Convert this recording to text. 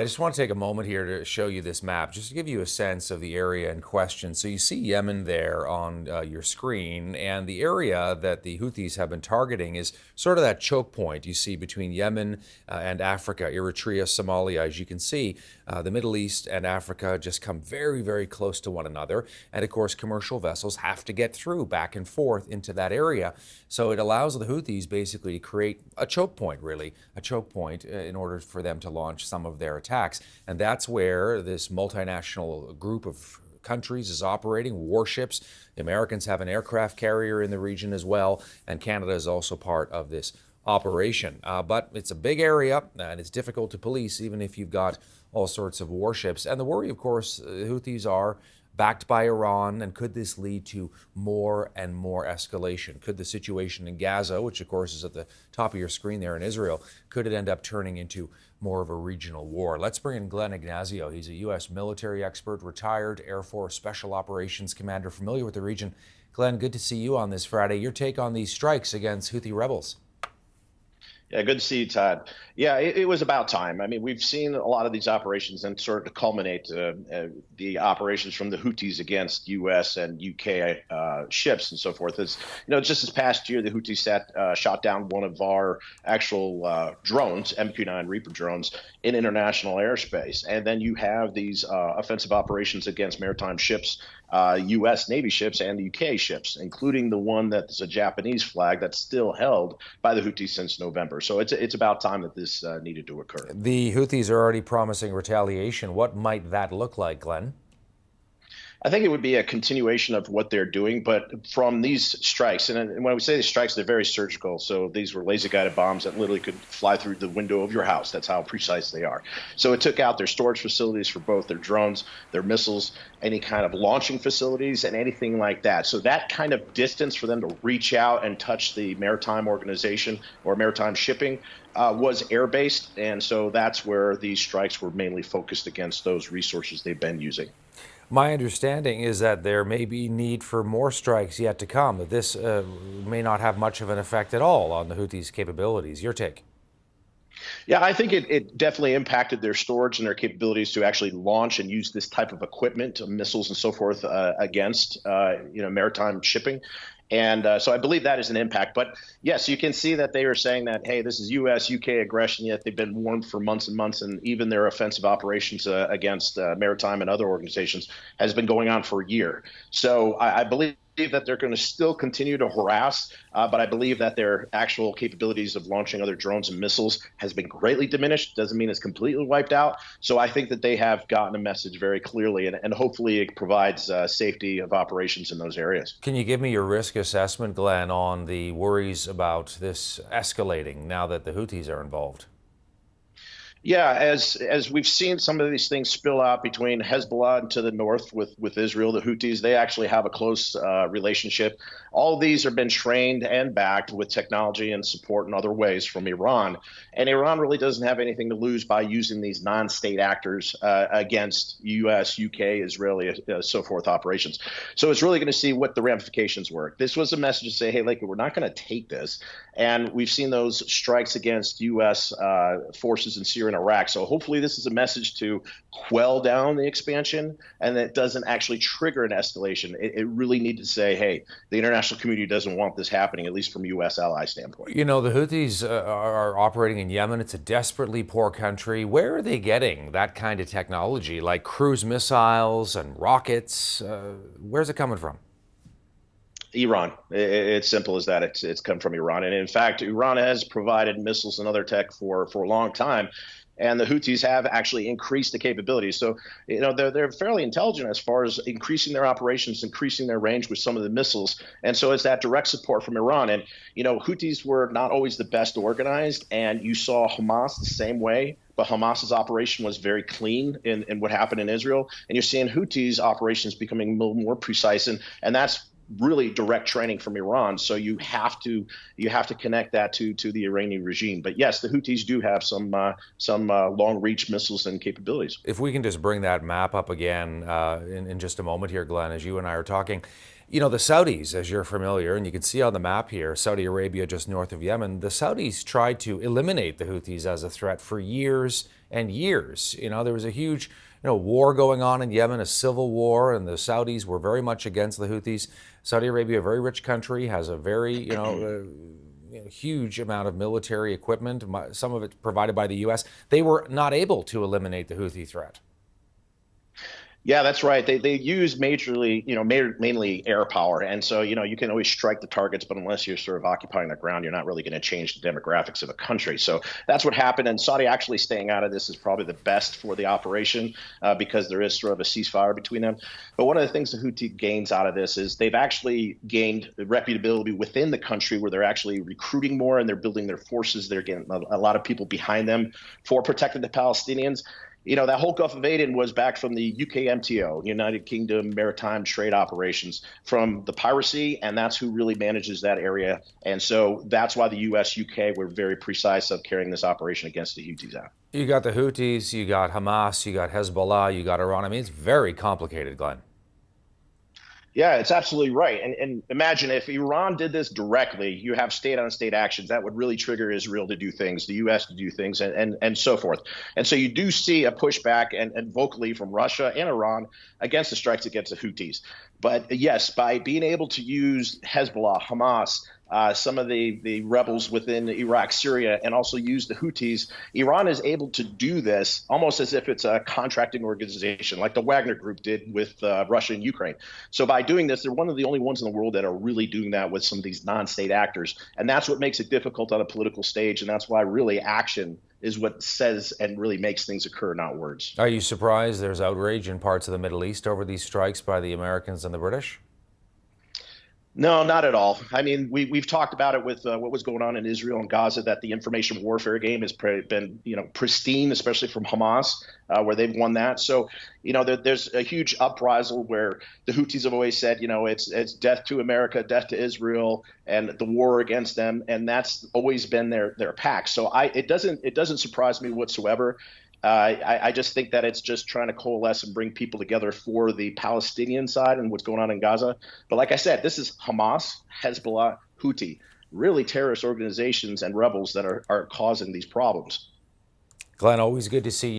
I just want to take a moment here to show you this map, just to give you a sense of the area in question. So you see Yemen there on your screen, and the area that the Houthis have been targeting is sort of that choke point you see between Yemen and Africa, Eritrea, Somalia. As you can see, the Middle East and Africa just come very, very close to one another. And of course, commercial vessels have to get through back and forth into that area. So it allows the Houthis basically to create a choke point, really, a choke point in order for them to launch some of their attacks. And that's where this multinational group of countries is operating, warships. The Americans have an aircraft carrier in the region as well, and Canada is also part of this operation. But it's a big area, and it's difficult to police, even if you've got all sorts of warships. And the worry, of course, the Houthis are backed by Iran, and could this lead to more and more escalation? Could the situation in Gaza, which of course is at the top of your screen there in Israel, could it end up turning into more of a regional war? Let's bring in Glenn Ignazio. He's a U.S. military expert, retired Air Force Special Operations Commander, familiar with the region. Glenn, good to see you on this Friday. Your take on these strikes against Houthi rebels? Yeah, good to see you, Todd. Yeah, it was about time. I mean, we've seen a lot of these operations and sort of culminate the operations from the Houthis against U.S. and U.K. Ships and so forth. As you know, just this past year, the Houthis shot down one of our actual drones, MQ-9 Reaper drones, in international airspace. And then you have these offensive operations against maritime ships, U.S. Navy ships and the U.K. ships, including the one that's a Japanese flag that's still held by the Houthis since November. So it's about time that this needed to occur. The Houthis are already promising retaliation. What might that look like, Glenn? I think it would be a continuation of what they're doing, but from these strikes, and when we say these strikes, they're very surgical. So these were laser-guided bombs that literally could fly through the window of your house. That's how precise they are. So it took out their storage facilities for both their drones, their missiles, any kind of launching facilities, and anything like that. So that kind of distance for them to reach out and touch the maritime organization or maritime shipping was air-based, and so that's where these strikes were mainly focused against those resources they've been using. My understanding is that there may be need for more strikes yet to come, that this may not have much of an effect at all on the Houthis' capabilities. Your take? Yeah, I think it definitely impacted their storage and their capabilities to actually launch and use this type of equipment, missiles and so forth, against maritime shipping. And so I believe that is an impact. But yes, you can see that they are saying that, hey, this is U.S., U.K. aggression, yet they've been warned for months and months. And even their offensive operations against maritime and other organizations has been going on for a year. So I believe that they're going to still continue to harass, but I believe that their actual capabilities of launching other drones and missiles has been greatly diminished. Doesn't mean it's completely wiped out. So I think that they have gotten a message very clearly, and hopefully it provides safety of operations in those areas. Can you give me your risk assessment, Glenn, on the worries about this escalating now that the Houthis are involved? Yeah, as we've seen some of these things spill out between Hezbollah to the north with Israel, the Houthis, they actually have a close relationship. All of these have been trained and backed with technology and support in other ways from Iran. And Iran really doesn't have anything to lose by using these non-state actors against U.S., U.K., Israeli, so forth operations. So it's really going to see what the ramifications were. This was a message to say, hey, like, we're not going to take this. And we've seen those strikes against U.S. Forces in Syria and Iraq. So hopefully this is a message to quell down the expansion, and that it doesn't actually trigger an escalation. It really needs to say, hey, the international community doesn't want this happening, at least from a U.S. ally standpoint. You know, the Houthis are operating in Yemen. It's a desperately poor country. Where are they getting that kind of technology, like cruise missiles and rockets? Where's it coming from? Iran. It's simple as that. It's come from Iran. And in fact, Iran has provided missiles and other tech for a long time. And the Houthis have actually increased the capabilities. So, you know, they're fairly intelligent as far as increasing their operations, increasing their range with some of the missiles. And so it's that direct support from Iran. And, you know, Houthis were not always the best organized. And you saw Hamas the same way. But Hamas's operation was very clean in what happened in Israel. And you're seeing Houthis' operations becoming a little more precise. And that's really direct training from Iran. So you have to connect that to the Iranian regime. But yes, the Houthis do have some long reach missiles and capabilities. If we can just bring that map up again in just a moment here, Glenn, as you and I are talking. You know, the Saudis, as you're familiar, and you can see on the map here, Saudi Arabia just north of Yemen, the Saudis tried to eliminate the Houthis as a threat for years and years. You know, there was a huge, war going on in Yemen, a civil war, and the Saudis were very much against the Houthis. Saudi Arabia, a very rich country, has a very, huge amount of military equipment, some of it provided by the U.S. They were not able to eliminate the Houthi threat. Yeah, that's right. They use mainly air power. And so, you can always strike the targets, but unless you're sort of occupying the ground, you're not really going to change the demographics of a country. So that's what happened. And Saudi actually staying out of this is probably the best for the operation because there is sort of a ceasefire between them. But one of the things the Houthi gains out of this is they've actually gained reputability within the country where they're actually recruiting more and they're building their forces. They're getting a lot of people behind them for protecting the Palestinians. That whole Gulf of Aden was back from the UKMTO, United Kingdom Maritime Trade Operations, from the piracy, and that's who really manages that area. And so that's why the U.S., UK were very precise of carrying this operation against the Houthis out. You got the Houthis, you got Hamas, you got Hezbollah, you got Iran. I mean, it's very complicated, Glenn. Yeah, it's absolutely right. And imagine if Iran did this directly, you have state-on-state actions that would really trigger Israel to do things, the U.S. to do things, and so forth. And so you do see a pushback and vocally from Russia and Iran against the strikes against the Houthis. But yes, by being able to use Hezbollah, Hamas, some of the rebels within Iraq, Syria, and also use the Houthis, Iran is able to do this almost as if it's a contracting organization, like the Wagner Group did with Russia and Ukraine. So by doing this, they're one of the only ones in the world that are really doing that with some of these non-state actors. And that's what makes it difficult on a political stage. And that's why really action is what says and really makes things occur, not words. Are you surprised there's outrage in parts of the Middle East over these strikes by the Americans and the British? No, not at all. I mean, we've talked about it with what was going on in Israel and Gaza, that the information warfare game has been, pristine, especially from Hamas, where they've won that. So, there's a huge uprisal where the Houthis have always said, it's death to America, death to Israel, and the war against them, and that's always been their pact. So it doesn't surprise me whatsoever. I just think that it's just trying to coalesce and bring people together for the Palestinian side and what's going on in Gaza. But like I said, this is Hamas, Hezbollah, Houthi, really terrorist organizations and rebels that are causing these problems. Glenn, always good to see you.